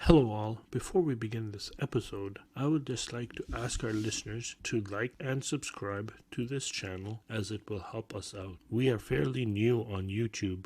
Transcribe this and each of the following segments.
Hello all, before we begin this episode, I would just like to ask our listeners to like and subscribe to this channel as it will help us out. We are fairly new on YouTube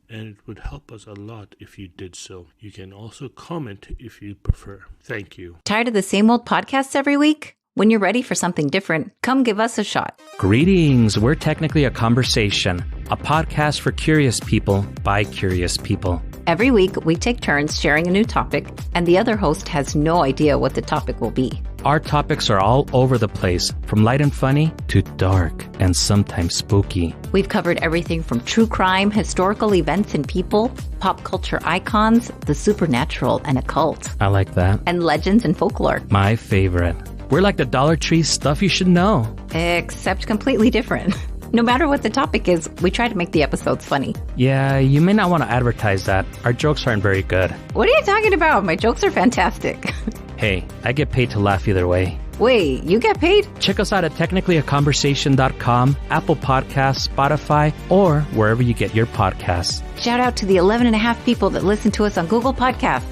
and it would help us a lot if you did so. You can also comment if you prefer. Thank you. Tired of the same old podcasts every week? When you're ready for something different, come give us a shot. Greetings. We're technically a conversation, a podcast for curious people by curious people. Every week, we take turns sharing a new topic, and the other host has no idea what the topic will be. Our topics are all over the place, from light and funny to dark and sometimes spooky. We've covered everything from true crime, historical events and people, pop culture icons, the supernatural and occult. I like that. And legends and folklore. My favorite. We're like the Dollar Tree stuff you should know. Except completely different. No matter what the topic is, we try to make the episodes funny. Yeah, you may not want to advertise that. Our jokes aren't very good. What are you talking about? My jokes are fantastic. Hey, I get paid to laugh either way. Wait, you get paid? Check us out at technicallyaconversation.com, Apple Podcasts, Spotify, or wherever you get your podcasts. Shout out to the 11.5 people that listen to us on Google Podcasts.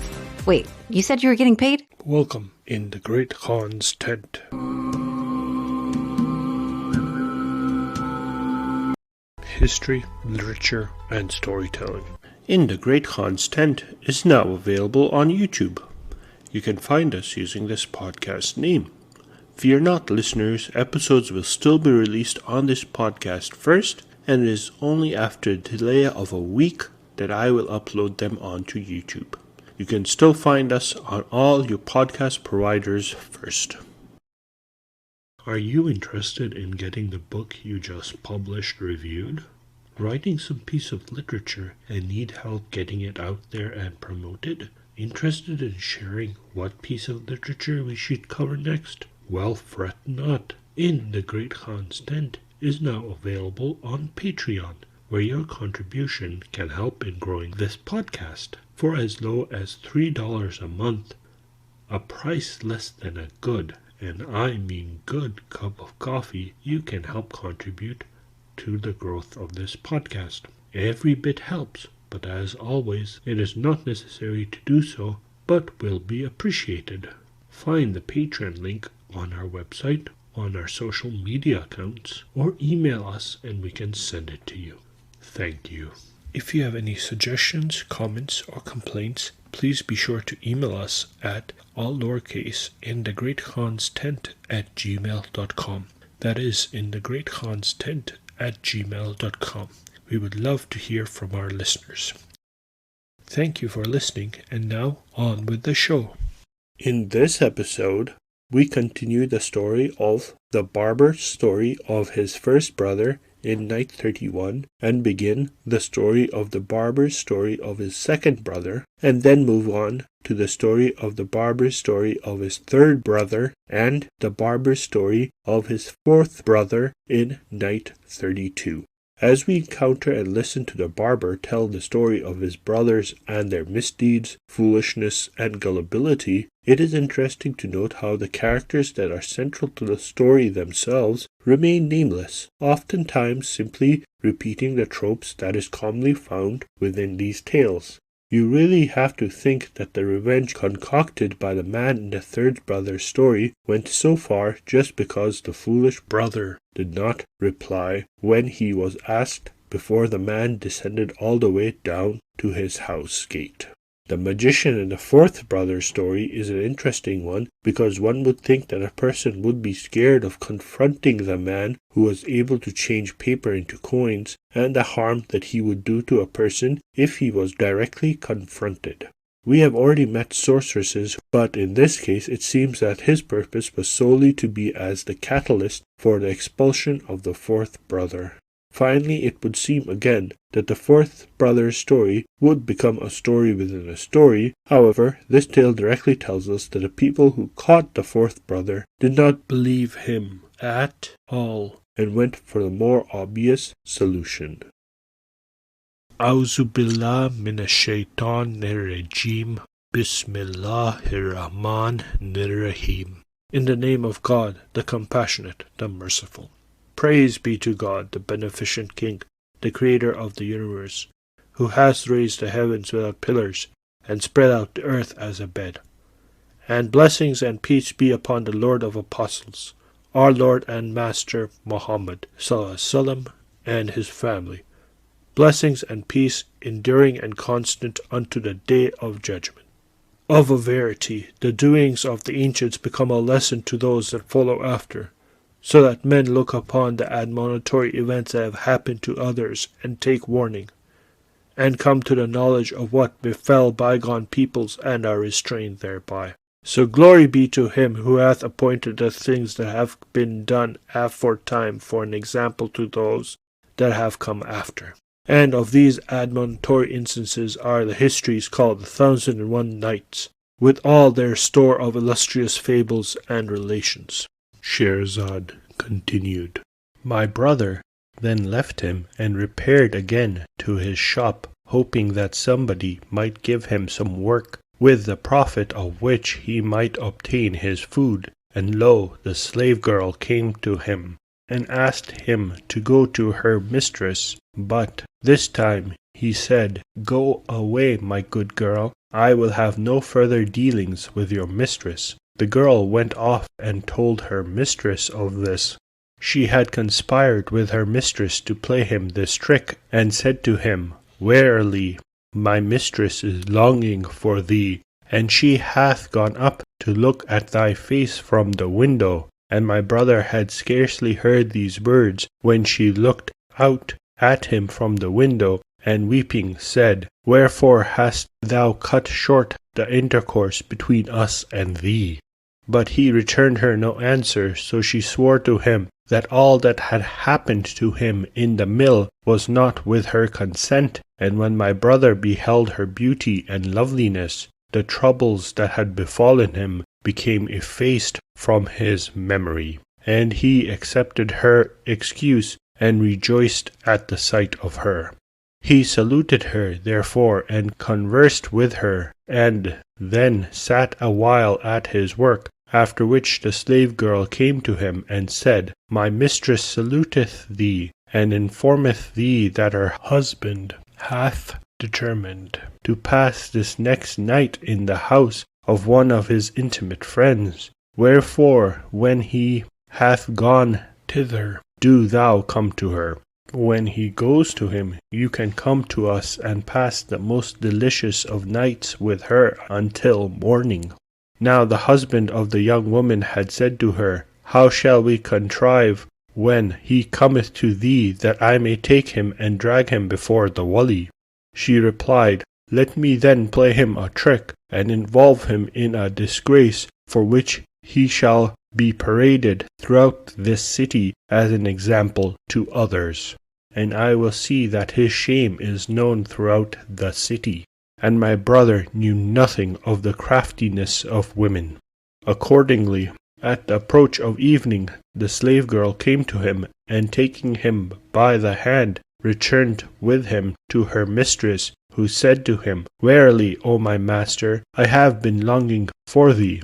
Wait, you said you were getting paid? Welcome in the Great Khan's tent. History, literature, and storytelling. In the Great Khan's tent is now available on YouTube. You can find us using this podcast name. Fear not, listeners, episodes will still be released on this podcast first, and it is only after a delay of a week that I will upload them onto YouTube. You can still find us on all your podcast providers first. Are you interested in getting the book you just published reviewed? Writing some piece of literature and need help getting it out there and promoted? Interested in sharing what piece of literature we should cover next? Well, fret not. In the Great Khan's Tent is now available on Patreon, where your contribution can help in growing this podcast. For as low as $3 a month, a price less than a good, and I mean good, cup of coffee, you can help contribute to the growth of this podcast. Every bit helps, but as always, it is not necessary to do so, but will be appreciated. Find the Patreon link on our website, on our social media accounts, or email us and we can send it to you. Thank you. If you have any suggestions, comments, or complaints, please be sure to email us at all lowercase inthegreatkhanstent@gmail.com. That is inthegreatkhanstent@gmail.com. We would love to hear from our listeners. Thank you for listening, and now on with the show. In this episode, we continue the story of the Barber story of his first brother in Night 31, and begin the story of the Barber's story of his second brother, and then move on to the story of the Barber's story of his third brother, and the Barber's story of his fourth brother in Night 32. As we encounter and listen to the Barber tell the story of his brothers and their misdeeds, foolishness, and gullibility, it is interesting to note how the characters that are central to the story themselves remain nameless, oftentimes simply repeating the tropes that is commonly found within these tales. You really have to think that the revenge concocted by the man in the third brother's story went so far just because the foolish brother did not reply when he was asked before the man descended all the way down to his house gate. The magician in the fourth brother's story is an interesting one because one would think that a person would be scared of confronting the man who was able to change paper into coins and the harm that he would do to a person if he was directly confronted. We have already met sorceresses, but in this case it seems that his purpose was solely to be as the catalyst for the expulsion of the fourth brother. Finally, it would seem again that the fourth brother's story would become a story within a story. However, this tale directly tells us that the people who caught the fourth brother did not believe him at all and went for the more obvious solution. A'udhu billah minash shaitanir rajim. Bismillahir Rahmanir Rahim. In the name of God, the compassionate, the merciful. Praise be to God, the beneficent King, the Creator of the universe, who has raised the heavens without pillars, and spread out the earth as a bed. And blessings and peace be upon the Lord of Apostles, our Lord and Master Muhammad ﷺ, and his family. Blessings and peace enduring and constant unto the day of judgment. Of a verity, the doings of the ancients become a lesson to those that follow after, so that men look upon the admonitory events that have happened to others and take warning, and come to the knowledge of what befell bygone peoples and are restrained thereby. So glory be to him who hath appointed the things that have been done aforetime for an example to those that have come after. And of these admonitory instances are the histories called the 1001 Nights, with all their store of illustrious fables and relations. Scheherazade continued. My brother then left him and repaired again to his shop, hoping that somebody might give him some work, with the profit of which he might obtain his food. And lo, the slave girl came to him, and asked him to go to her mistress. But this time he said, Go away, my good girl, I will have no further dealings with your mistress. The girl went off and told her mistress of this. She had conspired with her mistress to play him this trick, and said to him, Verily, my mistress is longing for thee, and she hath gone up to look at thy face from the window. And my brother had scarcely heard these words, when she looked out at him from the window, and weeping said, Wherefore hast thou cut short the intercourse between us and thee? But he returned her no answer, so she swore to him that all that had happened to him in the mill was not with her consent. And when my brother beheld her beauty and loveliness, the troubles that had befallen him became effaced from his memory, and he accepted her excuse and rejoiced at the sight of her. He saluted her, therefore, and conversed with her, and then sat a while at his work, after which the slave girl came to him and said, My mistress saluteth thee, and informeth thee that her husband hath determined to pass this next night in the house of one of his intimate friends. Wherefore, when he hath gone thither, do thou come to her. When he goes to him, you can come to us and pass the most delicious of nights with her until morning. Now the husband of the young woman had said to her, How shall we contrive when he cometh to thee, that I may take him and drag him before the wali? She replied, Let me then play him a trick, and involve him in a disgrace, for which he shall be paraded throughout this city as an example to others, and I will see that his shame is known throughout the city. And my brother knew nothing of the craftiness of women. Accordingly, at the approach of evening, the slave girl came to him, and taking him by the hand, returned with him to her mistress, who said to him, Verily, O my master, I have been longing for thee.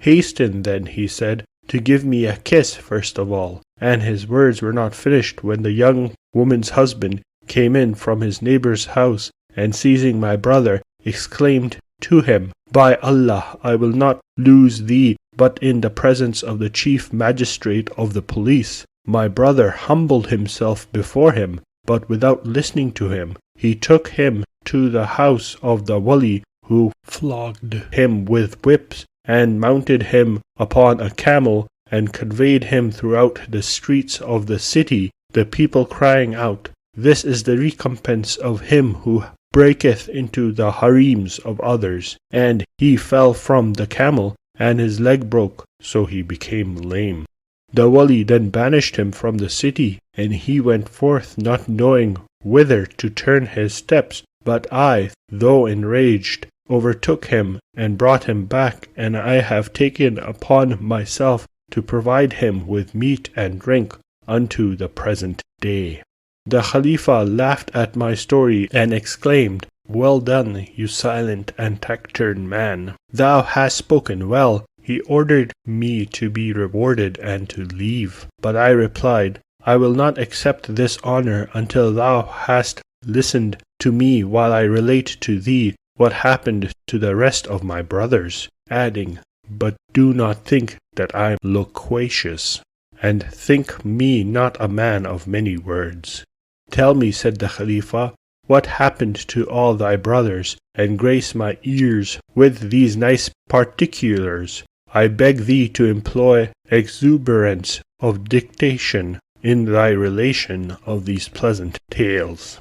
Hasten then, he said, to give me a kiss first of all. And his words were not finished when the young woman's husband came in from his neighbor's house, and seizing my brother, exclaimed to him, By Allah, I will not lose thee but in the presence of the chief magistrate of the police. My brother humbled himself before him, but without listening to him, he took him to the house of the wali, who flogged him with whips, and mounted him upon a camel, and conveyed him throughout the streets of the city, the people crying out, This is the recompense of him who breaketh into the harems of others. And he fell from the camel, and his leg broke, so he became lame. The wali then banished him from the city, and he went forth not knowing whither to turn his steps. But I, though enraged, overtook him and brought him back, and I have taken upon myself to provide him with meat and drink unto the present day. The Khalifa laughed at my story and exclaimed, Well done, you silent and taciturn man. Thou hast spoken well. He ordered me to be rewarded and to leave. But I replied, I will not accept this honor until thou hast listened to me while I relate to thee what happened to the rest of my brothers, adding, "But do not think that I am loquacious, and think me not a man of many words." "Tell me," said the Khalifa, "what happened to all thy brothers, and grace my ears with these nice particulars. I beg thee to employ exuberance of dictation in thy relation of these pleasant tales."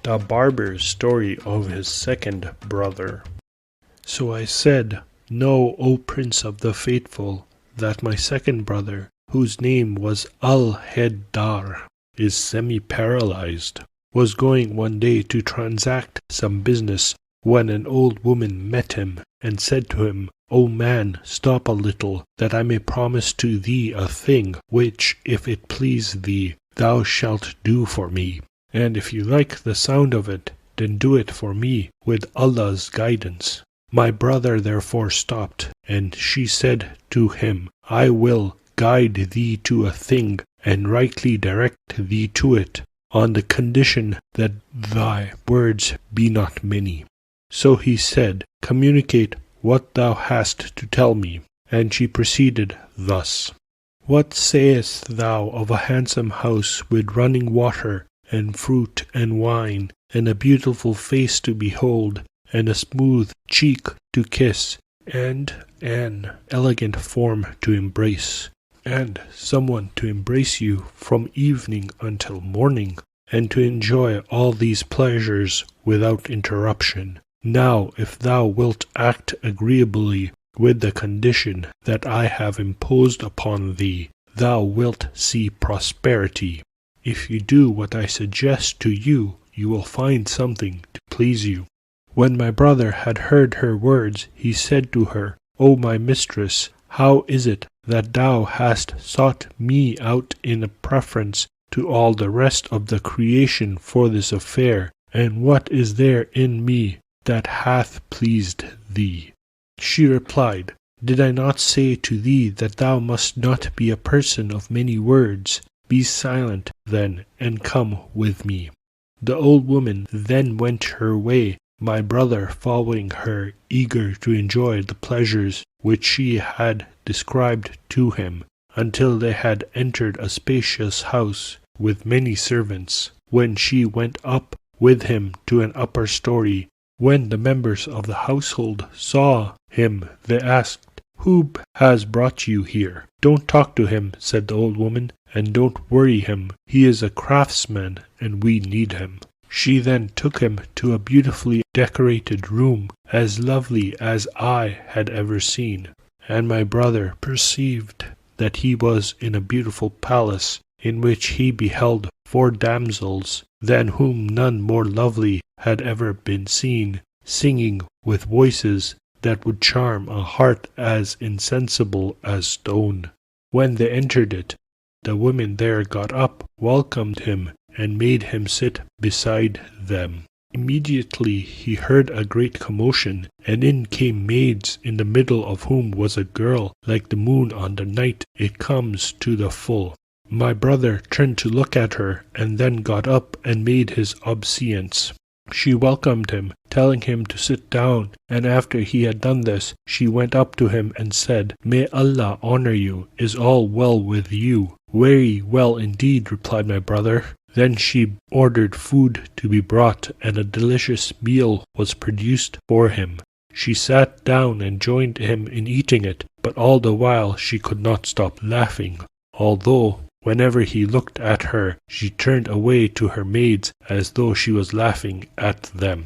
The Barber's story of his second brother. So I said, "Know, O Prince of the Faithful, that my second brother, whose name was Al-Heddar, is semi-paralyzed, was going one day to transact some business, when an old woman met him, and said to him, 'O man, stop a little, that I may promise to thee a thing, which, if it please thee, thou shalt do for me. And if you like the sound of it, then do it for me, with Allah's guidance.' My brother therefore stopped, and she said to him, 'I will guide thee to a thing, and rightly direct thee to it, on the condition that thy words be not many.' So he said, 'Communicate what thou hast to tell me.' And she proceeded thus: 'What sayest thou of a handsome house with running water, and fruit and wine, and a beautiful face to behold, and a smooth cheek to kiss, and an elegant form to embrace, and someone to embrace you from evening until morning, and to enjoy all these pleasures without interruption? Now, if thou wilt act agreeably with the condition that I have imposed upon thee, thou wilt see prosperity. If you do what I suggest to you, you will find something to please you.' When my brother had heard her words, he said to her, 'O my mistress, how is it that thou hast sought me out in preference to all the rest of the creation for this affair, and what is there in me that hath pleased thee?' She replied, 'Did I not say to thee that thou must not be a person of many words? Be silent, then, and come with me.' The old woman then went her way, my brother following her, eager to enjoy the pleasures which she had described to him, until they had entered a spacious house with many servants, when she went up with him to an upper story. When the members of the household saw him, they asked, 'Who has brought you here?' 'Don't talk to him,' said the old woman, 'and don't worry him. He is a craftsman, and we need him.' She then took him to a beautifully decorated room, as lovely as I had ever seen, and my brother perceived that he was in a beautiful palace, in which he beheld 4 damsels, than whom none more lovely had ever been seen, singing with voices that would charm a heart as insensible as stone. When they entered it, the women there got up, welcomed him, and made him sit beside them. Immediately he heard a great commotion, and in came maids, in the middle of whom was a girl like the moon on the night it comes to the full. My brother turned to look at her, and then got up and made his obeisance. She welcomed him, telling him to sit down, and after he had done this, she went up to him and said, 'May Allah honor you. Is all well with you?' 'Very well indeed,' replied my brother. Then she ordered food to be brought, and a delicious meal was produced for him. She sat down and joined him in eating it, but all the while she could not stop laughing, although whenever he looked at her, she turned away to her maids as though she was laughing at them.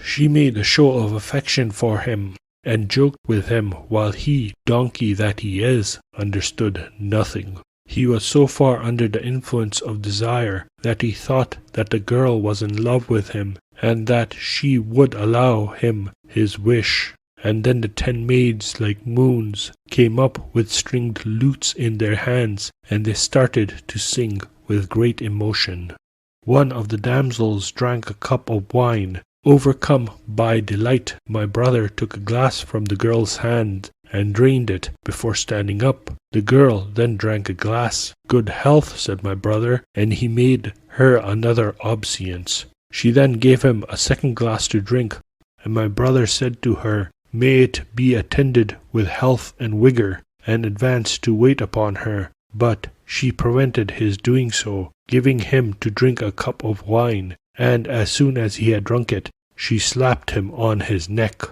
She made a show of affection for him, and joked with him, while he, donkey that he is, understood nothing. He was so far under the influence of desire that he thought that the girl was in love with him, and that she would allow him his wish. And then the 10 maids, like moons, came up with stringed lutes in their hands, and they started to sing with great emotion. One of the damsels drank a cup of wine. Overcome by delight, my brother took a glass from the girl's hand and drained it before standing up. The girl then drank a glass. 'Good health,' said my brother, and he made her another obeisance. She then gave him a second glass to drink, And my brother said to her, May it be attended with health and vigour, and advanced to wait upon her. But she prevented his doing so, giving him to drink a cup of wine, and as soon as he had drunk it, she slapped him on his neck.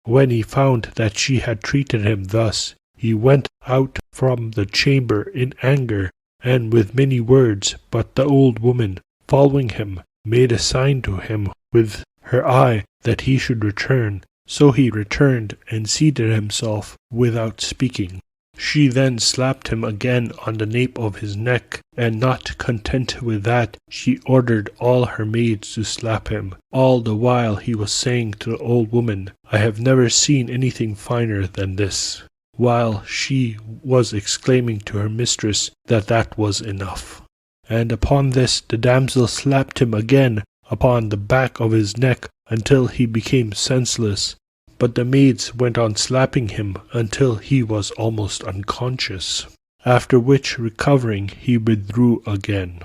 When he found that she had treated him thus, he went out from the chamber in anger, and with many words, but the old woman, following him, made a sign to him with her eye that he should return. So he returned and seated himself without speaking. She then slapped him again on the nape of his neck, and not content with that, she ordered all her maids to slap him. All the while he was saying to the old woman, I have never seen anything finer than this, while she was exclaiming to her mistress that was enough. And upon this the damsel slapped him again upon the back of his neck until he became senseless. But the maids went on slapping him until he was almost unconscious, after which, recovering, he withdrew again.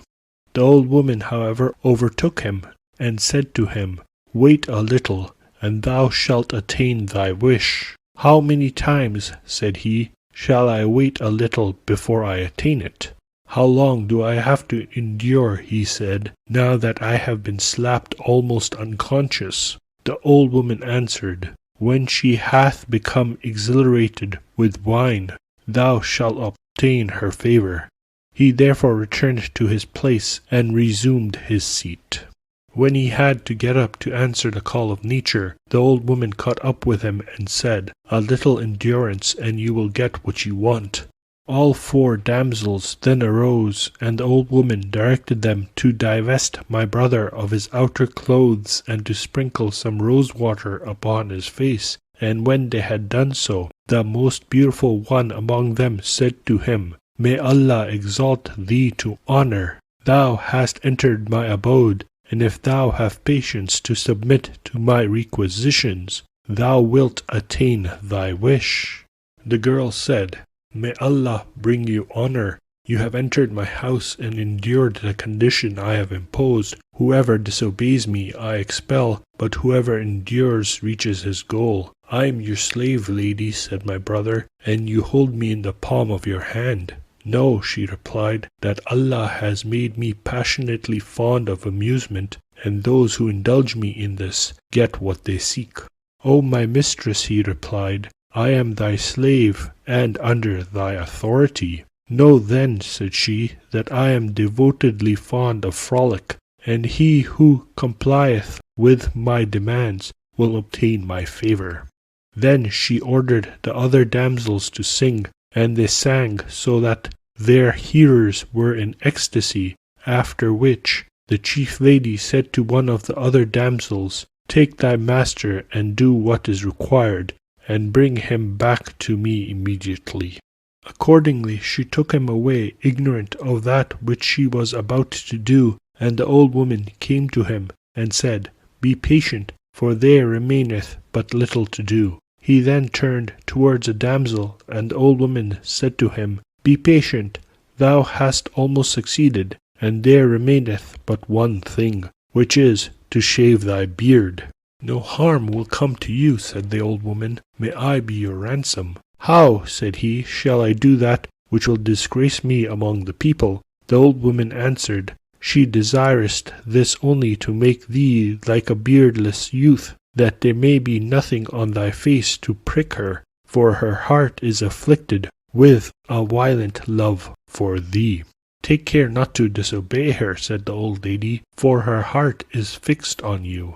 The old woman, however, overtook him, and said to him, Wait a little, and thou shalt attain thy wish. How many times, said he, shall I wait a little before I attain it? How long do I have to endure, he said, now that I have been slapped almost unconscious? The old woman answered, When she hath become exhilarated with wine, thou shalt obtain her favour. He therefore returned to his place and resumed his seat. When he had to get up to answer the call of nature, the old woman caught up with him and said, A little endurance, and you will get what you want. All 4 damsels then arose, and the old woman directed them to divest my brother of his outer clothes, and to sprinkle some rose water upon his face. And when they had done so, the most beautiful one among them said to him, May Allah exalt thee to honour. Thou hast entered my abode, and if thou have patience to submit to my requisitions, thou wilt attain thy wish. The girl said, May Allah bring you honour. You have entered my house and endured the condition I have imposed. Whoever disobeys me I expel, but whoever endures reaches his goal. I am your slave, lady, said my brother, and you hold me in the palm of your hand. No, she replied, that Allah has made me passionately fond of amusement, and those who indulge me in this get what they seek. O my mistress, he replied, I am thy slave, and under thy authority. Know then, said she, that I am devotedly fond of frolic, and he who complieth with my demands will obtain my favour. Then she ordered the other damsels to sing, and they sang so that their hearers were in ecstasy, after which the chief lady said to one of the other damsels, Take thy master and do what is required, and bring him back to me immediately. Accordingly she took him away, ignorant of that which she was about to do, and the old woman came to him, and said, Be patient, for there remaineth but little to do. He then turned towards a damsel, and the old woman said to him, Be patient, thou hast almost succeeded, and there remaineth but one thing, which is to shave thy beard. No harm will come to you, said the old woman. May I be your ransom. How, said he, shall I do that which will disgrace me among the people? The old woman answered, She desireth this only to make thee like a beardless youth, that there may be nothing on thy face to prick her, for her heart is afflicted with a violent love for thee. Take care not to disobey her, said the old lady, for her heart is fixed on you.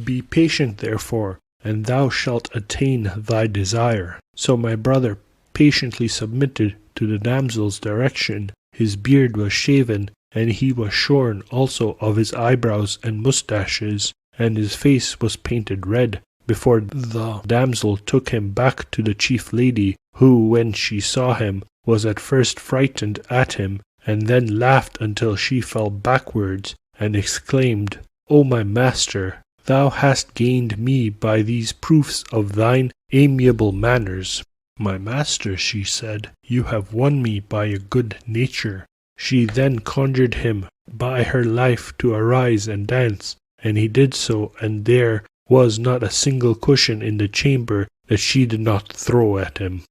Be patient, therefore, and thou shalt attain thy desire. So my brother patiently submitted to the damsel's direction. His beard was shaven, and he was shorn also of his eyebrows and moustaches, and his face was painted red, before the damsel took him back to the chief lady, who, when she saw him, was at first frightened at him, and then laughed until she fell backwards, and exclaimed, O my master, thou hast gained me by these proofs of thine amiable manners. My master, she said, you have won me by your good nature. She then conjured him by her life to arise and dance, and he did so, and there was not a single cushion in the chamber that she did not throw at him.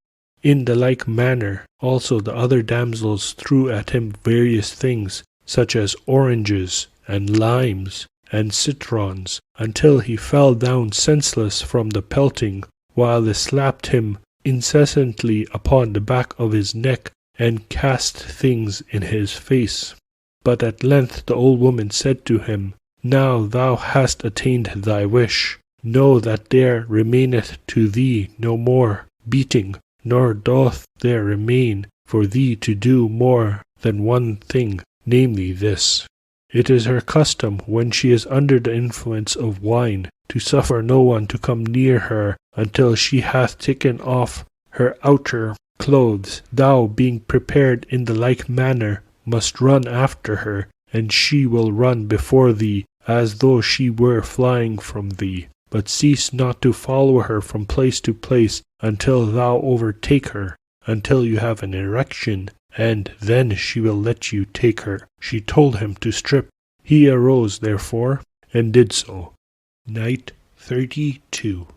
In the like manner also the other damsels threw at him various things, such as oranges and limes and citrons, until he fell down senseless from the pelting, while they slapped him incessantly upon the back of his neck and cast things in his face. But at length the old woman said to him, Now thou hast attained thy wish. Know that there remaineth to thee no more beating, nor doth there remain for thee to do more than one thing, namely this. It is her custom, when she is under the influence of wine, to suffer no one to come near her until she hath taken off her outer clothes. Thou, being prepared in the like manner, must run after her, and she will run before thee, as though she were flying from thee. But cease not to follow her from place to place until thou overtake her, until you have an erection, and then she will let you take her. She told him to strip. He arose, therefore, and did so. Night 32.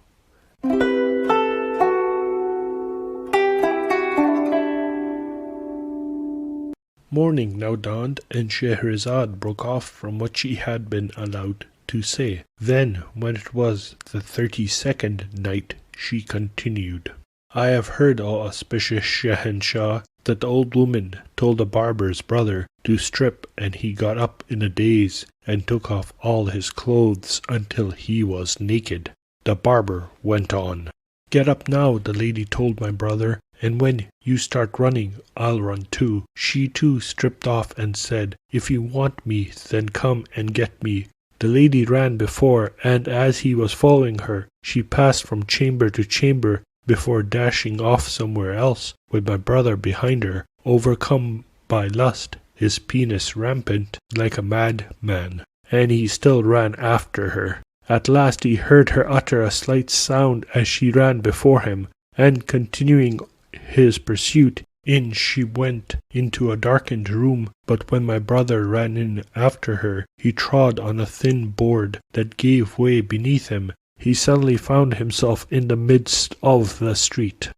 Morning now dawned, and Scheherazade broke off from what she had been allowed to say. Then, when it was the 32nd night, she continued, I have heard, O auspicious Shahanshah, that the old woman told the barber's brother to strip, and he got up in a daze, and took off all his clothes until he was naked. The barber went on, Get up now, the lady told my brother, and when you start running, I'll run too. She too stripped off and said, If you want me, then come and get me. The lady ran before, and as he was following her, she passed from chamber to chamber before dashing off somewhere else, with my brother behind her, overcome by lust, his penis rampant like a madman, and he still ran after her. At last he heard her utter a slight sound as she ran before him, and continuing his pursuit, in she went into a darkened room. But when my brother ran in after her, he trod on a thin board that gave way beneath him. He suddenly found himself in the midst of the street.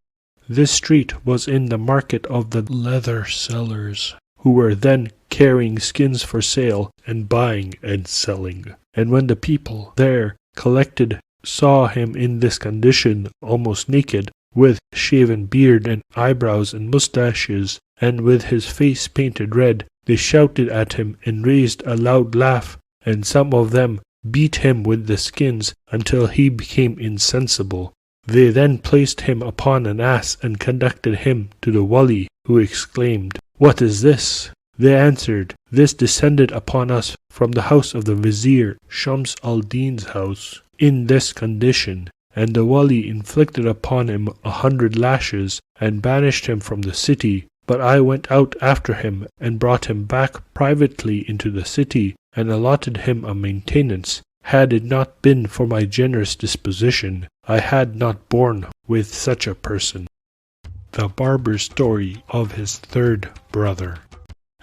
This street was in the market of the leather sellers, who were then carrying skins for sale, and buying and selling. And when the people there collected saw him in this condition, almost naked, with shaven beard and eyebrows and mustaches, and with his face painted red, they shouted at him and raised a loud laugh, and some of them beat him with the skins until he became insensible. They then placed him upon an ass and conducted him to the wali, who exclaimed, What is this? They answered, This descended upon us from the house of the vizier, Shams al-Din's house, in this condition. And the wali inflicted upon him 100 lashes, and banished him from the city. But I went out after him, and brought him back privately into the city, and allotted him a maintenance. Had it not been for my generous disposition, I had not borne with such a person. The barber's story of his third brother.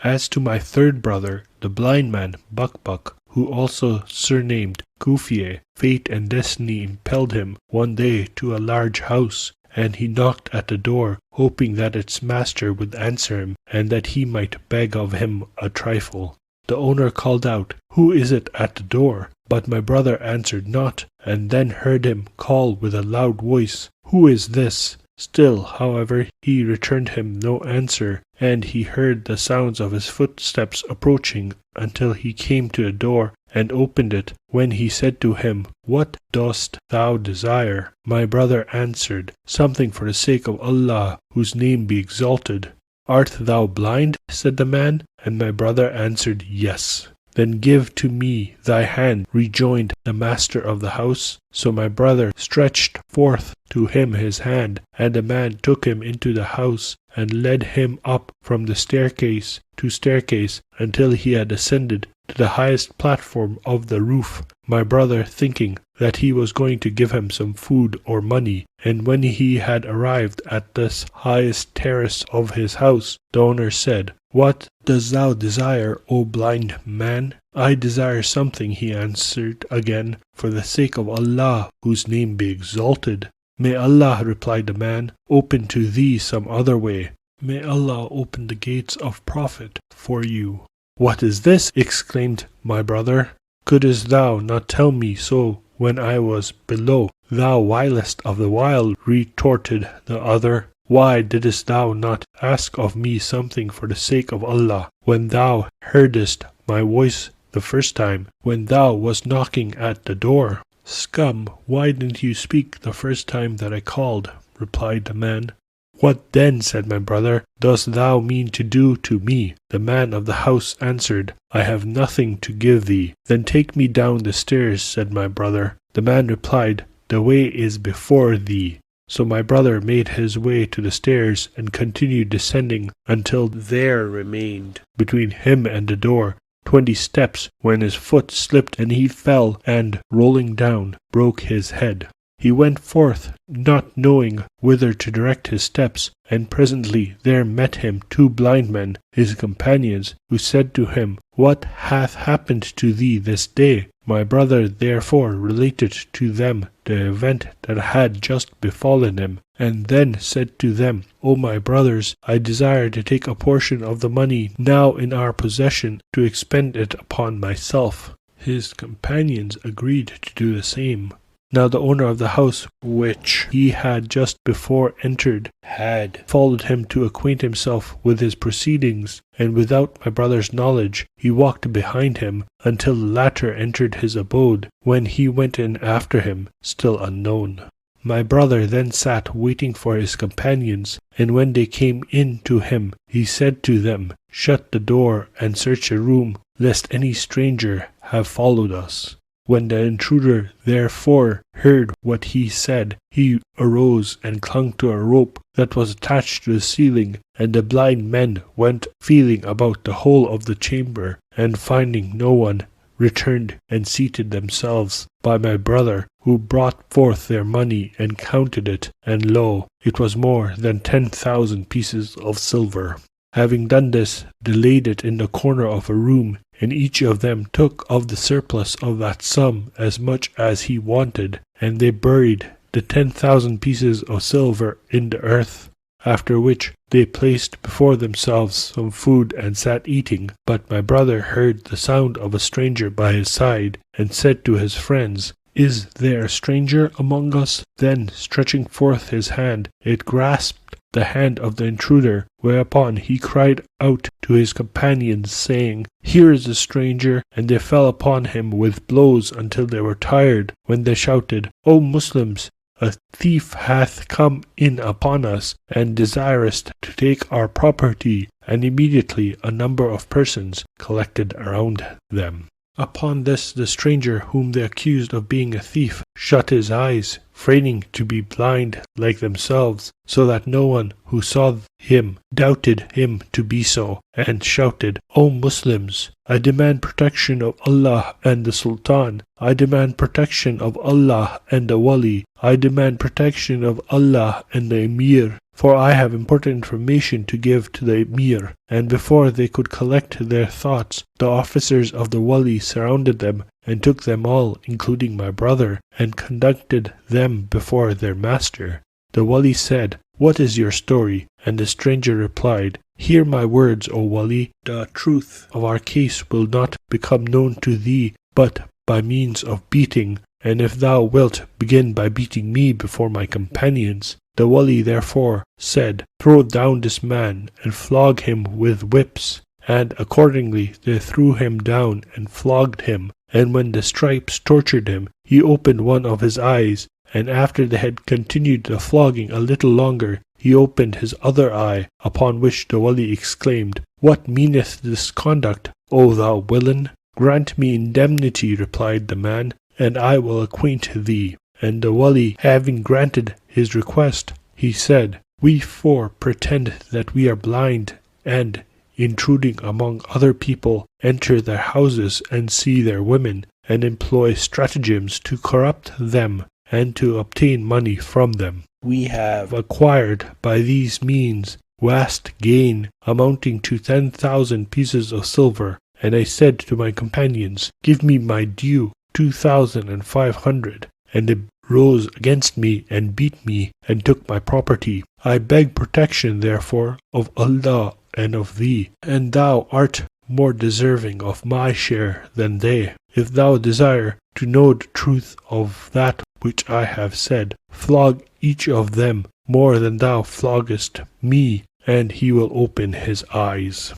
As to my third brother, the blind man, Buck, who also surnamed Kufiye, fate and destiny impelled him one day to a large house, and he knocked at the door, hoping that its master would answer him, and that he might beg of him a trifle. The owner called out, Who is it at the door? But my brother answered not, and then heard him call with a loud voice, Who is this? Still, however, he returned him no answer, and he heard the sounds of his footsteps approaching, until he came to the door and opened it, when he said to him, What dost thou desire? My brother answered, Something for the sake of Allah, whose name be exalted. Art thou blind? Said the man, and my brother answered, Yes. Then give to me thy hand, rejoined the master of the house. So my brother stretched forth to him his hand, and the man took him into the house, and led him up from the staircase to staircase, until he had ascended to the highest platform of the roof, my brother thinking that he was going to give him some food or money. And when he had arrived at this highest terrace of his house, the owner said, What dost thou desire, O blind man? I desire something, he answered again, for the sake of Allah, whose name be exalted. May Allah, replied the man, open to thee some other way. May Allah open the gates of profit for you. What is this? Exclaimed my brother. Couldst thou not tell me so when I was below? Thou vilest of the vile, retorted the other. Why didst thou not ask of me something for the sake of Allah, when thou heardest my voice the first time, when thou wast knocking at the door? Scum, why didn't you speak the first time that I called? Replied the man. What then, said my brother, dost thou mean to do to me? The man of the house answered, I have nothing to give thee. Then take me down the stairs, said my brother. The man replied, the way is before thee. So my brother made his way to the stairs and continued descending until there remained between him and the door 20 steps, when his foot slipped and he fell and, rolling down, broke his head. He went forth, not knowing whither to direct his steps, and presently there met him 2 blind men, his companions, who said to him, What hath happened to thee this day? My brother therefore related to them the event that had just befallen him, and then said to them, O my brothers, I desire to take a portion of the money now in our possession to expend it upon myself. His companions agreed to do the same. Now the owner of the house, which he had just before entered, had followed him to acquaint himself with his proceedings, and without my brother's knowledge he walked behind him until the latter entered his abode, when he went in after him, still unknown. My brother then sat waiting for his companions, and when they came in to him, he said to them, Shut the door and search the room, lest any stranger have followed us. When the intruder therefore heard what he said, he arose and clung to a rope that was attached to the ceiling, and the blind men went feeling about the whole of the chamber, and finding no one, returned and seated themselves by my brother, who brought forth their money and counted it, and lo, it was more than 10,000 pieces of silver. Having done this, they laid it in the corner of a room, and each of them took of the surplus of that sum as much as he wanted, and they buried the 10,000 pieces of silver in the earth, after which they placed before themselves some food and sat eating. But my brother heard the sound of a stranger by his side, and said to his friends, Is there a stranger among us? Then, stretching forth his hand, it grasped the hand of the intruder, whereupon he cried out to his companions, saying, Here is a stranger, and they fell upon him with blows until they were tired, when they shouted, O Muslims, a thief hath come in upon us, and desireth to take our property, and immediately a number of persons collected around them. Upon this the stranger, whom they accused of being a thief, shut his eyes, feigning to be blind like themselves, so that no one who saw him doubted him to be so, and shouted, O Muslims, I demand protection of Allah and the Sultan. I demand protection of Allah and the Wali. I demand protection of Allah and the Emir, for I have important information to give to the Emir. And before they could collect their thoughts, the officers of the Wali surrounded them and took them all, including my brother, and conducted them before their master. The Wali said, What is your story? And the stranger replied, Hear my words, O Wali. The truth of our case will not become known to thee but by means of beating, and if thou wilt begin by beating me before my companions. The Wali therefore said, Throw down this man and flog him with whips. And accordingly they threw him down and flogged him. And when the stripes tortured him, he opened one of his eyes, and after they had continued the flogging a little longer, he opened his other eye, upon which the Wali exclaimed, What meaneth this conduct, O thou villain? Grant me indemnity, replied the man, and I will acquaint thee. And the Wali having granted his request, he said, We four pretend that we are blind, and, intruding among other people, enter their houses and see their women, and employ stratagems to corrupt them, and to obtain money from them. We have acquired by these means vast gain, amounting to 10,000 pieces of silver, And I said to my companions, give me my due, 2,500. And they rose against me and beat me and took my property. I beg protection, therefore, of Allah and of thee, and thou art more deserving of my share than they. If thou desire to know the truth of that which I have said, flog each of them more than thou floggest me, and he will open his eyes.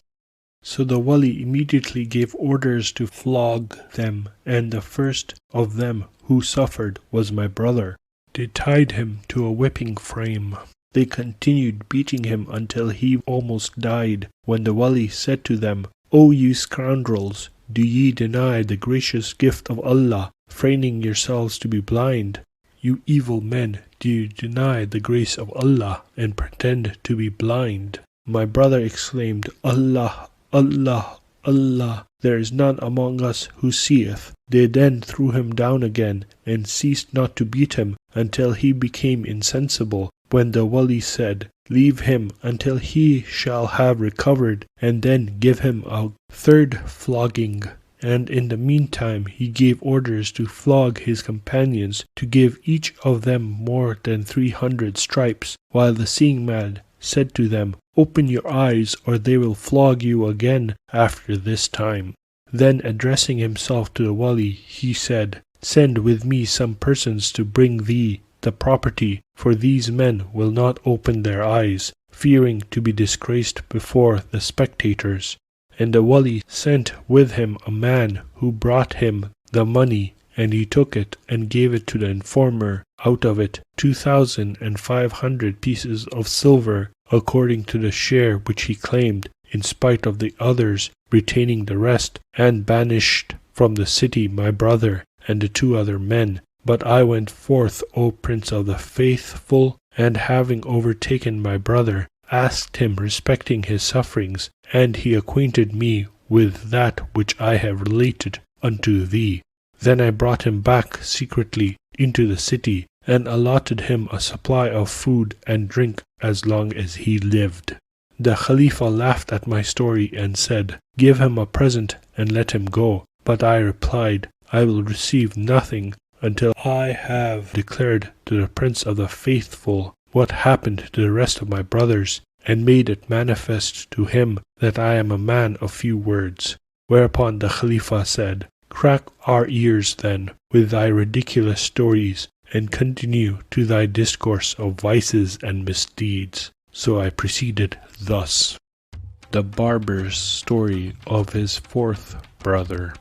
So the wali immediately gave orders to flog them, and the first of them who suffered was my brother. They tied him to a whipping frame. They continued beating him until he almost died, when the wali said to them, O ye scoundrels, do ye deny the gracious gift of Allah, feigning yourselves to be blind? You evil men, do you deny the grace of Allah and pretend to be blind? My brother exclaimed, Allah, Allah, Allah, there is none among us who seeth. They then threw him down again, and ceased not to beat him until he became insensible, when the wali said, leave him until he shall have recovered, and then give him a third flogging. And in the meantime he gave orders to flog his companions, to give each of them more than 300 stripes, while the seeing man said to them, open your eyes, or they will flog you again after this time. Then addressing himself to the wali, he said, send with me some persons to bring thee the property, for these men will not open their eyes, fearing to be disgraced before the spectators. And the wali sent with him a man who brought him the money, and he took it and gave it to the informer, out of it 2,500 pieces of silver, according to the share which he claimed, in spite of the others retaining the rest, and banished from the city my brother and the 2 other men. But I went forth, O Prince of the Faithful, and having overtaken my brother, asked him respecting his sufferings, and he acquainted me with that which I have related unto thee. Then I brought him back secretly into the city, and allotted him a supply of food and drink as long as he lived. The Khalifa laughed at my story and said, give him a present and let him go. But I replied, I will receive nothing until I have declared to the Prince of the Faithful what happened to the rest of my brothers, and made it manifest to him that I am a man of few words. Whereupon the Khalifa said, crack our ears then with thy ridiculous stories, and continue to thy discourse of vices and misdeeds. So I proceeded thus. The Barber's story of his 4th brother.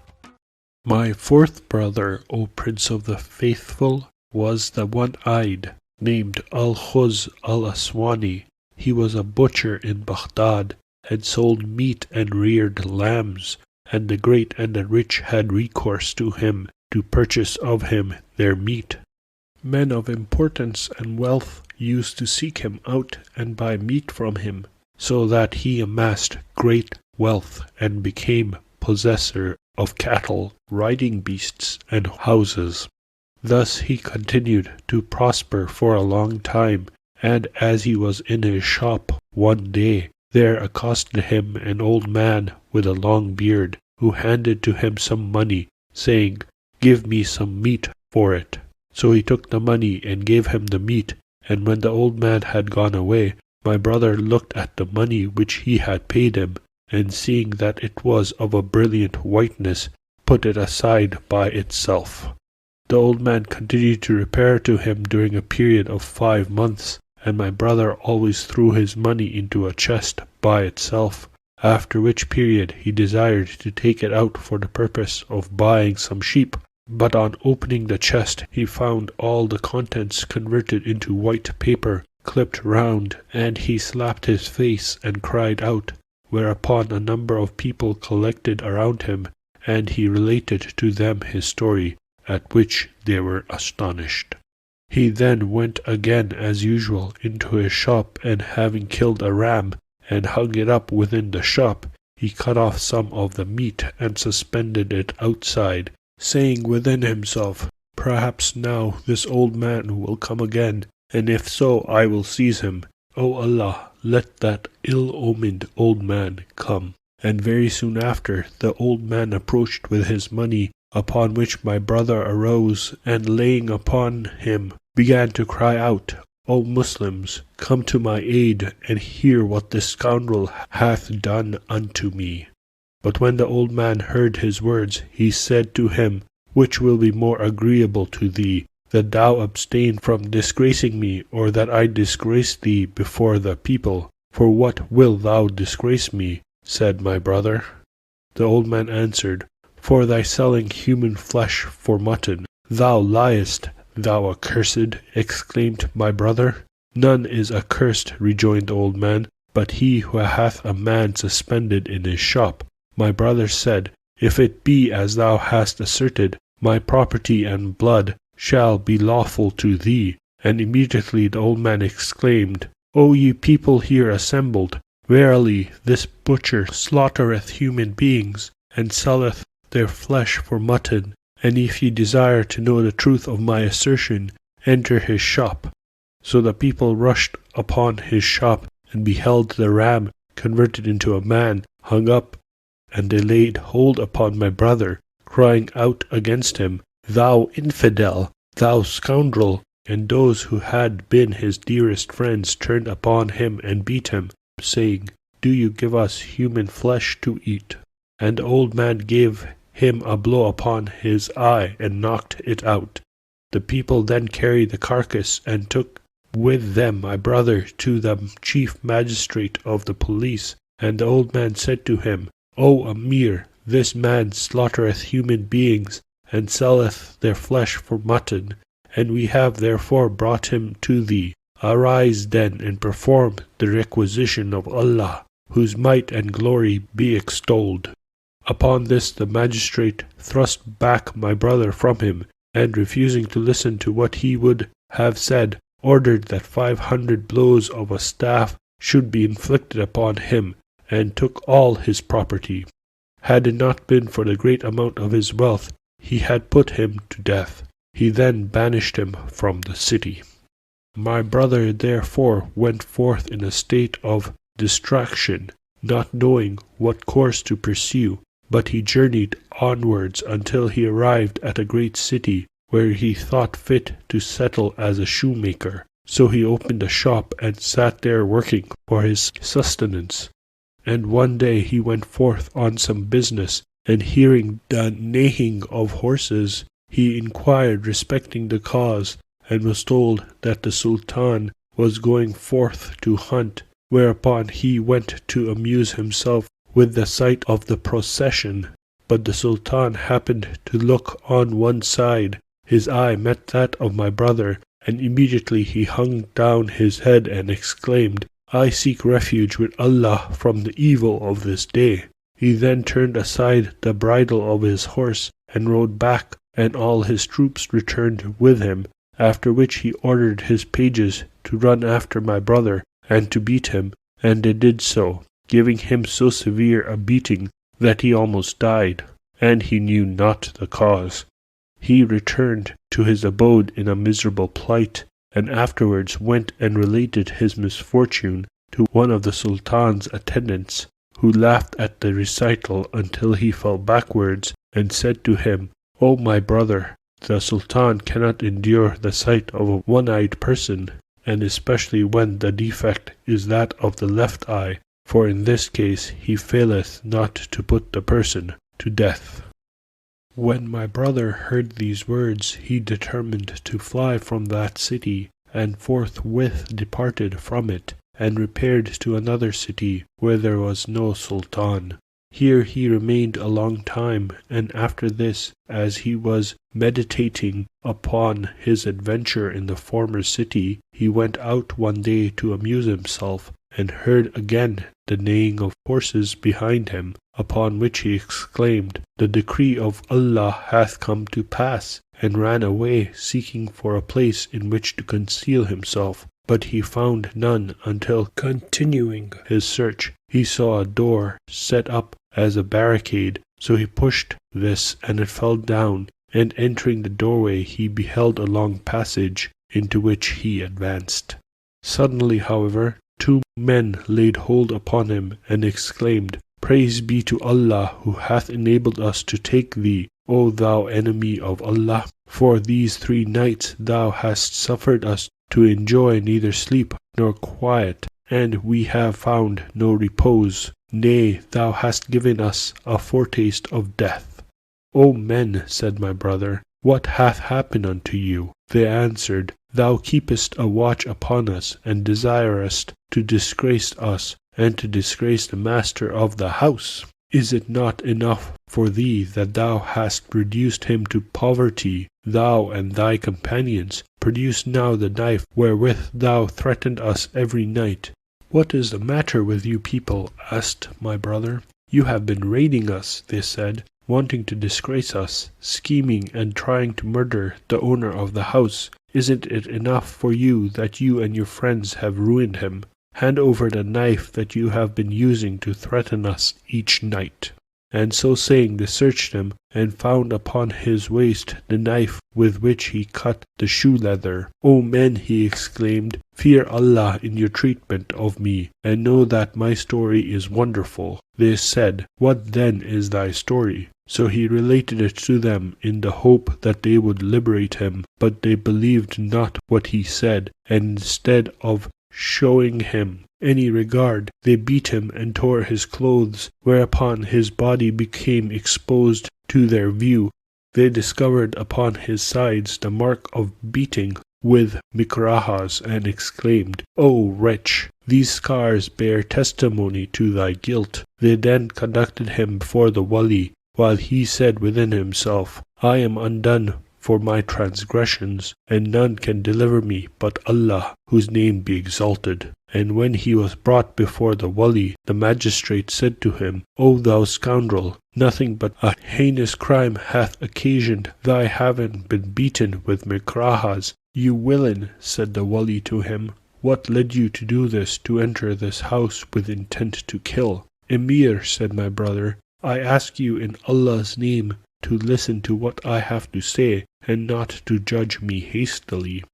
My 4th brother, O Prince of the Faithful, was the one-eyed, named Al-Khuz al-Aswani. He was a butcher in Baghdad, and sold meat and reared lambs, and the great and the rich had recourse to him to purchase of him their meat. Men of importance and wealth used to seek him out and buy meat from him, so that he amassed great wealth and became possessor of cattle, riding beasts, and houses. Thus he continued to prosper for a long time, and as he was in his shop one day, there accosted him an old man with a long beard, who handed to him some money, saying, give me some meat for it. So he took the money and gave him the meat, and when the old man had gone away, my brother looked at the money which he had paid him, and seeing that it was of a brilliant whiteness, put it aside by itself. The old man continued to repair to him during a period of 5 months, and my brother always threw his money into a chest by itself, after which period he desired to take it out for the purpose of buying some sheep. But on opening the chest he found all the contents converted into white paper, clipped round, and he slapped his face and cried out, whereupon a number of people collected around him, and he related to them his story, at which they were astonished. He then went again as usual into his shop, and having killed a ram and hung it up within the shop, he cut off some of the meat and suspended it outside, saying within himself, perhaps now this old man will come again, and if so I will seize him. O Allah, let that ill-omened old man come. And very soon after, the old man approached with his money, upon which my brother arose, and laying upon him, began to cry out, O Muslims, come to my aid, and hear what this scoundrel hath done unto me. But when the old man heard his words, he said to him, Which will be more agreeable to thee, that thou abstain from disgracing me, or that I disgrace thee before the people? For what will thou disgrace me? Said my brother. The old man answered, For thy selling human flesh for mutton. Thou liest, thou accursed, exclaimed my brother. None is accursed, rejoined the old man, but he who hath a man suspended in his shop. My brother said, If it be as thou hast asserted, my property and blood shall be lawful to thee. And immediately the old man exclaimed, O ye people here assembled, verily this butcher slaughtereth human beings, and selleth their flesh for mutton. And if ye desire to know the truth of my assertion, enter his shop. So the people rushed upon his shop, and beheld the ram converted into a man, hung up, and they laid hold upon my brother, crying out against him, Thou infidel, thou scoundrel! And those who had been his dearest friends turned upon him and beat him, saying, Do you give us human flesh to eat? And the old man gave him a blow upon his eye and knocked it out. The people then carried the carcass and took with them my brother to the chief magistrate of the police. And the old man said to him, O Amir, this man slaughtereth human beings, and selleth their flesh for mutton, and we have therefore brought him to thee. Arise then, and perform the requisition of Allah, whose might and glory be extolled. Upon this the magistrate thrust back my brother from him, and refusing to listen to what he would have said, ordered that 500 blows of a staff should be inflicted upon him, and took all his property. Had it not been for the great amount of his wealth, he had put him to death. He then banished him from the city. My brother therefore went forth in a state of distraction, not knowing what course to pursue, but he journeyed onwards until he arrived at a great city, where he thought fit to settle as a shoemaker. So he opened a shop and sat there working for his sustenance. And one day he went forth on some business, and hearing the neighing of horses, he inquired respecting the cause, and was told that the Sultan was going forth to hunt, whereupon he went to amuse himself with the sight of the procession. But the Sultan happened to look on one side. His eye met that of my brother, and immediately he hung down his head and exclaimed, I seek refuge with Allah from the evil of this day. He then turned aside the bridle of his horse and rode back, and all his troops returned with him, after which he ordered his pages to run after my brother and to beat him, and they did so, giving him so severe a beating that he almost died, and he knew not the cause. He returned to his abode in a miserable plight, and afterwards went and related his misfortune to one of the Sultan's attendants, who laughed at the recital until he fell backwards, and said to him, O my brother, the Sultan cannot endure the sight of a one-eyed person, and especially when the defect is that of the left eye, for in this case he faileth not to put the person to death. When my brother heard these words, he determined to fly from that city, and forthwith departed from it, and repaired to another city where there was no Sultan. Here he remained a long time, and after this, as he was meditating upon his adventure in the former city, he went out one day to amuse himself, and heard again the neighing of horses behind him, upon which he exclaimed, The decree of Allah hath come to pass, and ran away, seeking for a place in which to conceal himself. But he found none until, continuing his search, he saw a door set up as a barricade. So he pushed this, and it fell down, and entering the doorway he beheld a long passage, into which he advanced. Suddenly, however, 2 men laid hold upon him, and exclaimed, Praise be to Allah who hath enabled us to take thee, O thou enemy of Allah. For these 3 nights thou hast suffered us to enjoy neither sleep nor quiet, and we have found no repose. Nay, thou hast given us a foretaste of death. O men, said my brother, what hath happened unto you? They answered, Thou keepest a watch upon us, and desirest to disgrace us, and to disgrace the master of the house. Is it not enough for thee that thou hast reduced him to poverty, thou and thy companions? Produce now the knife wherewith thou threatened us every night. What is the matter with you people? Asked my brother. You have been raiding us, they said, wanting to disgrace us, scheming and trying to murder the owner of the house. Isn't it enough for you that you and your friends have ruined him? Hand over the knife that you have been using to threaten us each night. And so saying, they searched him, and found upon his waist the knife with which he cut the shoe leather. O men, he exclaimed, fear Allah in your treatment of me, and know that my story is wonderful. They said, What then is thy story? So he related it to them in the hope that they would liberate him, but they believed not what he said, and instead of showing him any regard, they beat him and tore his clothes, whereupon his body became exposed to their view. They discovered upon his sides the mark of beating with mikrahas, and exclaimed, O wretch, these scars bear testimony to thy guilt. They then conducted him before the wali, while he said within himself, I am undone for my transgressions, and none can deliver me but Allah, whose name be exalted. And when he was brought before the wali, the magistrate said to him, O thou scoundrel, nothing but a heinous crime hath occasioned thy having been beaten with mikrahas. You villain, said the wali to him, what led you to do this, to enter this house with intent to kill? Emir, said my brother, I ask you in Allah's name to listen to what I have to say, and not to judge me hastily.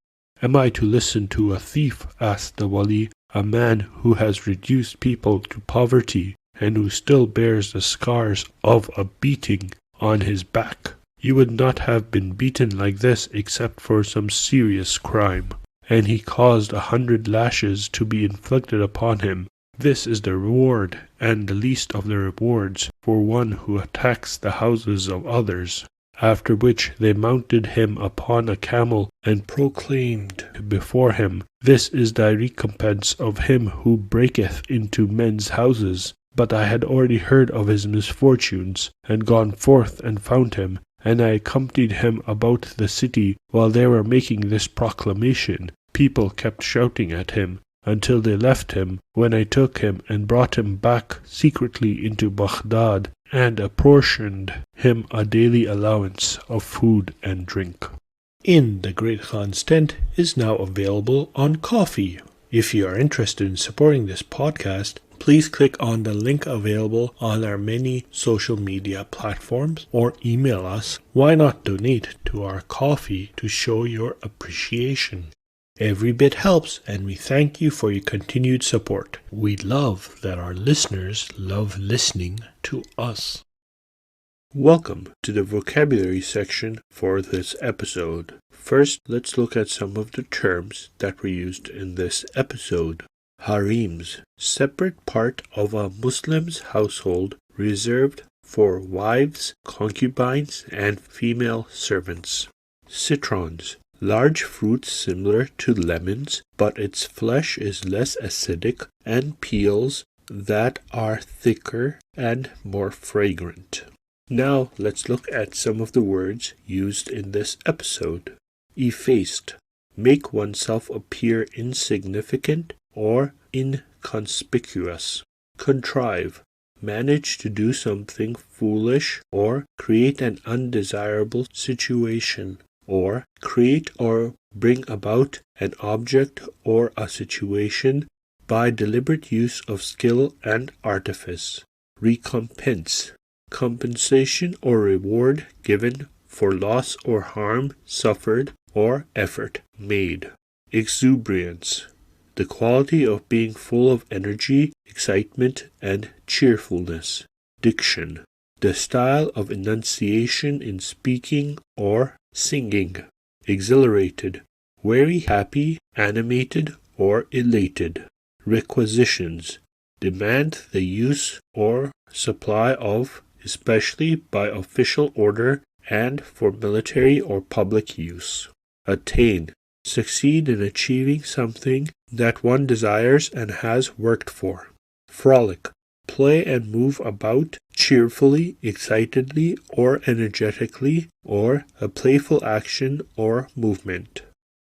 Am I to listen to a thief? Asked the wali, a man who has reduced people to poverty, and who still bears the scars of a beating on his back. You would not have been beaten like this except for some serious crime. And he caused 100 lashes to be inflicted upon him. This is the reward, and the least of the rewards, for one who attacks the houses of others. After which they mounted him upon a camel, and proclaimed before him, This is thy recompense of him who breaketh into men's houses. But I had already heard of his misfortunes, and gone forth and found him, and I accompanied him about the city while they were making this proclamation. People kept shouting at him, until they left him, when I took him and brought him back secretly into Baghdad, and apportioned him a daily allowance of food and drink. In the Great Khan's Tent is now available on Ko-fi. If you are interested in supporting this podcast, please click on the link available on our many social media platforms, or email us. Why not donate to our Ko-fi to show your appreciation? Every bit helps, and we thank you for your continued support. We love that our listeners love listening to us. Welcome to the vocabulary section for this episode. First, let's look at some of the terms that were used in this episode. Harems, separate part of a Muslim's household reserved for wives, concubines, and female servants. Citrons, large fruit similar to lemons, but its flesh is less acidic, and peels that are thicker and more fragrant. Now let's look at some of the words used in this episode. Effaced, make oneself appear insignificant or inconspicuous. Contrive, manage to do something foolish or create an undesirable situation, or create or bring about an object or a situation by deliberate use of skill and artifice. Recompense, compensation or reward given for loss or harm suffered or effort made. Exuberance, the quality of being full of energy, excitement, and cheerfulness. Diction, the style of enunciation in speaking or singing. Exhilarated, very happy, animated, or elated. Requisitions, demand the use or supply of, especially by official order and for military or public use. Attain, succeed in achieving something that one desires and has worked for. Frolic, play and move about cheerfully, excitedly, or energetically, or a playful action or movement.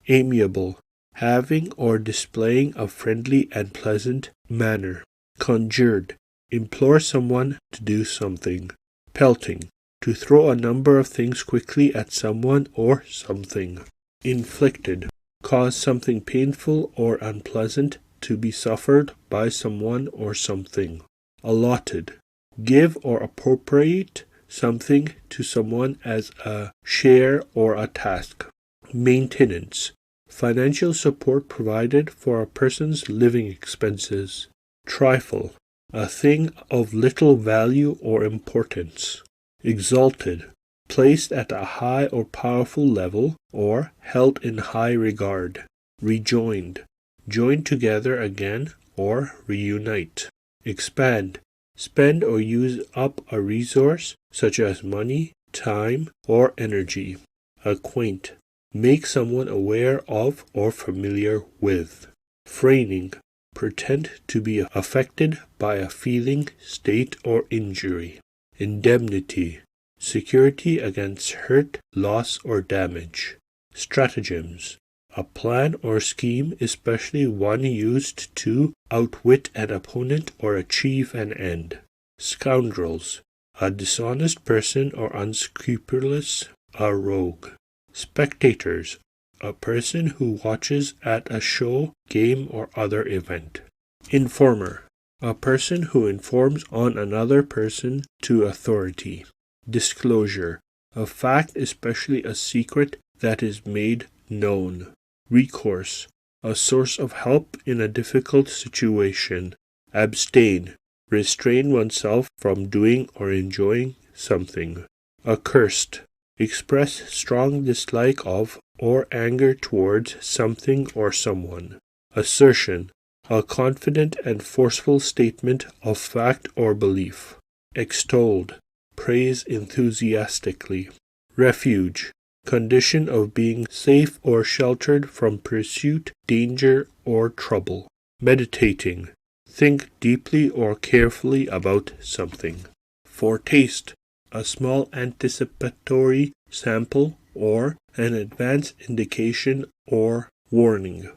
Amiable, having or displaying a friendly and pleasant manner. Conjured, implore someone to do something. Pelting, to throw a number of things quickly at someone or something. Inflicted, cause something painful or unpleasant to be suffered by someone or something. Allotted, give or appropriate something to someone as a share or a task. Maintenance, financial support provided for a person's living expenses. Trifle, a thing of little value or importance. Exalted, placed at a high or powerful level, or held in high regard. Rejoined, join together again or reunite. Expand, spend or use up a resource such as money, time, or energy. Acquaint, make someone aware of or familiar with. Fraining, pretend to be affected by a feeling, state, or injury. Indemnity, security against hurt, loss, or damage. Stratagems, a plan or scheme, especially one used to outwit an opponent or achieve an end. Scoundrels, a dishonest person or unscrupulous, a rogue. Spectators, a person who watches at a show, game, or other event. Informer, a person who informs on another person to authority. Disclosure, a fact, especially a secret, that is made known. Recourse, a source of help in a difficult situation. Abstain, restrain oneself from doing or enjoying something. Accursed, express strong dislike of or anger towards something or someone. Assertion, a confident and forceful statement of fact or belief. Extolled, praise enthusiastically. Refuge, condition of being safe or sheltered from pursuit, danger, or trouble. Meditating, think deeply or carefully about something. Foretaste, a small anticipatory sample or an advance indication or warning.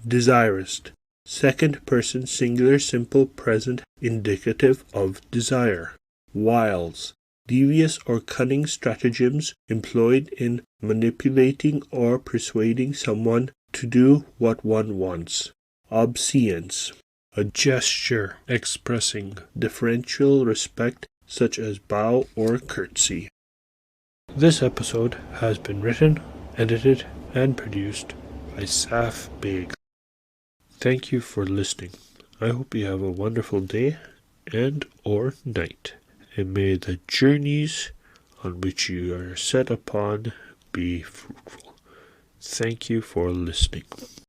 Desirous, second person singular simple present indicative of desire. Wiles, devious or cunning stratagems employed in manipulating or persuading someone to do what one wants. Obseance, a gesture expressing deferential respect such as bow or curtsy. This episode has been written, edited, and produced by Saf Beg. Thank you for listening. I hope you have a wonderful day and or night, and may the journeys on which you are set upon be fruitful. Thank you for listening.